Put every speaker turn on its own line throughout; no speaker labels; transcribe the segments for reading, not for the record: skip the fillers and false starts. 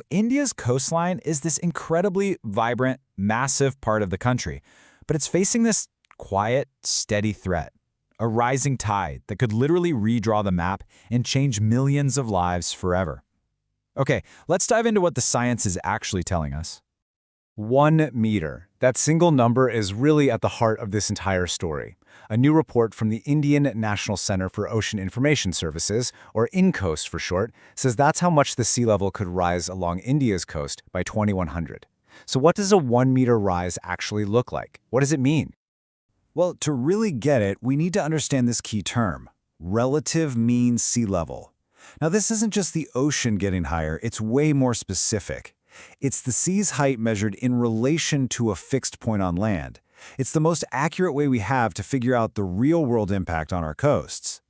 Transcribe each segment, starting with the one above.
India's coastline is this incredibly vibrant, massive part of the country, but it's facing this quiet, steady threat, a rising tide that could literally redraw the map and change millions of lives forever. Okay, let's dive into what the science is actually telling us.
1 meter. That single number is really at the heart of this entire story. A new report from the Indian National Center for Ocean Information Services, or INCOIS for short, says that's how much the sea level could rise along India's coast by 2100. So what does a 1 meter rise actually look like? What does it mean?
Well, to really get it, we need to understand this key term, relative mean sea level. Now, this isn't just the ocean getting higher, it's way more specific. It's the sea's height measured in relation to a fixed point on land. It's the most accurate way we have to figure out the real-world impact on our coasts.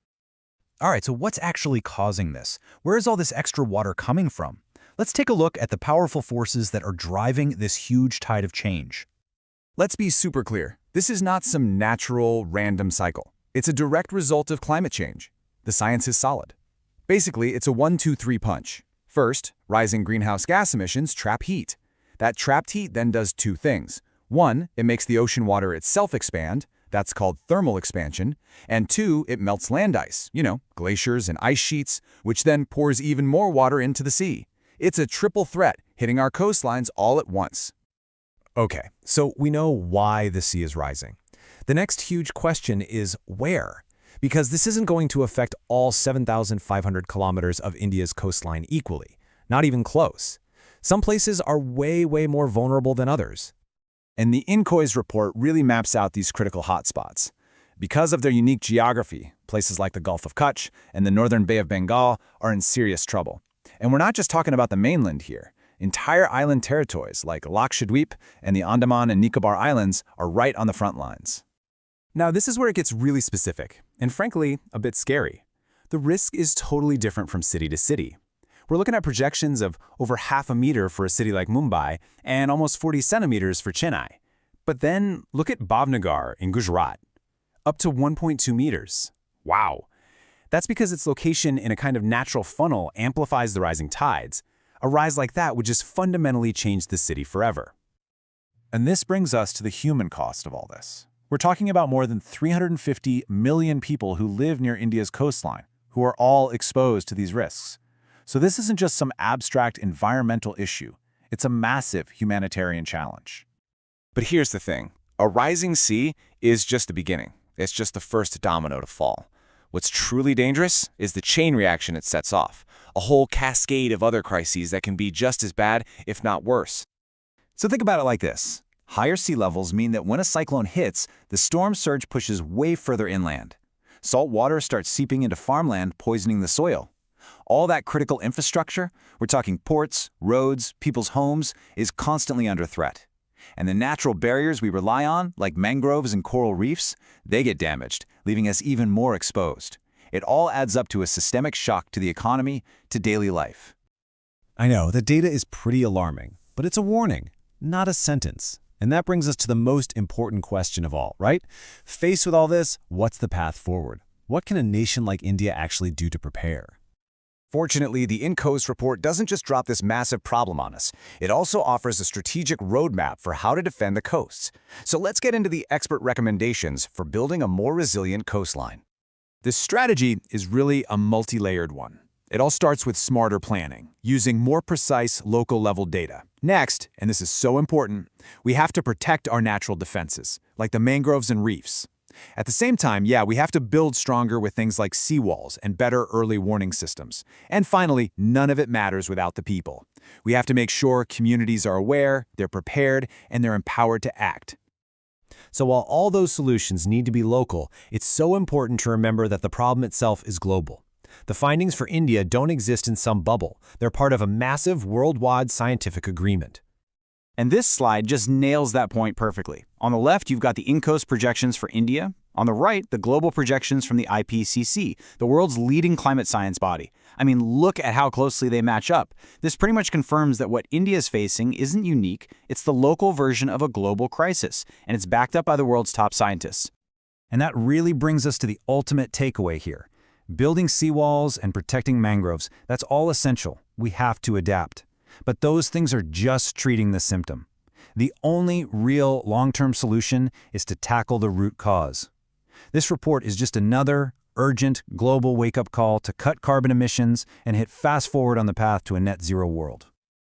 All right, so what's actually causing this? Where is all this extra water coming from? Let's take a look at the powerful forces that are driving this huge tide of change.
Let's be super clear. This is not some natural, random cycle. It's a direct result of climate change. The science is solid. Basically, it's a 1-2-3 punch. First, rising greenhouse gas emissions trap heat. That trapped heat then does two things. One, it makes the ocean water itself expand. That's called thermal expansion. And two, it melts land ice, glaciers and ice sheets, which then pours even more water into the sea. It's a triple threat, hitting our coastlines all at once.
Okay, so we know why the sea is rising. The next huge question is where? Because this isn't going to affect all 7,500 kilometers of India's coastline equally, not even close. Some places are way more vulnerable than others.
And the INCOIS report really maps out these critical hotspots. Because of their unique geography, places like the Gulf of Kutch and the northern Bay of Bengal are in serious trouble. And we're not just talking about the mainland here. Entire island territories like Lakshadweep and the Andaman and Nicobar Islands are right on the front lines.
Now, this is where it gets really specific, and frankly, a bit scary. The risk is totally different from city to city. We're looking at projections of over half a meter for a city like Mumbai and almost 40 centimeters for Chennai. But then look at Bhavnagar in Gujarat, up to 1.2 meters. Wow. That's because its location in a kind of natural funnel amplifies the rising tides. A rise like that would just fundamentally change the city forever.
And this brings us to the human cost of all this. We're talking about more than 350 million people who live near India's coastline, who are all exposed to these risks. So this isn't just some abstract environmental issue. It's a massive humanitarian challenge.
But here's the thing. A rising sea is just the beginning. It's just the first domino to fall. What's truly dangerous is the chain reaction it sets off, a whole cascade of other crises that can be just as bad, if not worse.
So think about it like this. Higher sea levels mean that when a cyclone hits, the storm surge pushes way further inland. Salt water starts seeping into farmland, poisoning the soil. All that critical infrastructure, we're talking ports, roads, people's homes, is constantly under threat. And the natural barriers we rely on, like mangroves and coral reefs, they get damaged, leaving us even more exposed. It all adds up to a systemic shock to the economy, to daily life.
I know, the data is pretty alarming, but it's a warning, not a sentence. And that brings us to the most important question of all, right? Faced with all this, what's the path forward? What can a nation like India actually do to prepare?
Fortunately, the INCOIS report doesn't just drop this massive problem on us. It also offers a strategic roadmap for how to defend the coasts. So let's get into the expert recommendations for building a more resilient coastline. This strategy is really a multi-layered one. It all starts with smarter planning, using more precise local-level data. Next, and this is so important, we have to protect our natural defenses, like the mangroves and reefs. At the same time, we have to build stronger with things like seawalls and better early warning systems. And finally, none of it matters without the people. We have to make sure communities are aware, they're prepared, and they're empowered to act.
So while all those solutions need to be local, it's so important to remember that the problem itself is global. The findings for India don't exist in some bubble. They're part of a massive worldwide scientific agreement.
And this slide just nails that point perfectly. On the left, you've got the INCOIS projections for India. On the right, the global projections from the IPCC, the world's leading climate science body. I mean, look at how closely they match up. This pretty much confirms that what India is facing isn't unique. It's the local version of a global crisis, and it's backed up by the world's top scientists.
And that really brings us to the ultimate takeaway here. Building seawalls and protecting mangroves, that's all essential. We have to adapt. But those things are just treating the symptom. The only real long-term solution is to tackle the root cause. This report is just another urgent global wake-up call to cut carbon emissions and hit fast forward on the path to a net zero world.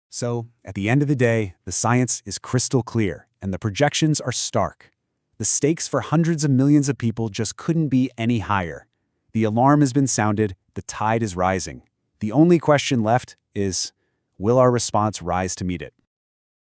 So, at the end of the day, the science is crystal clear, and the projections are stark. The stakes for hundreds of millions of people just couldn't be any higher. The alarm has been sounded, the tide is rising. The only question left is, will our response rise to meet it?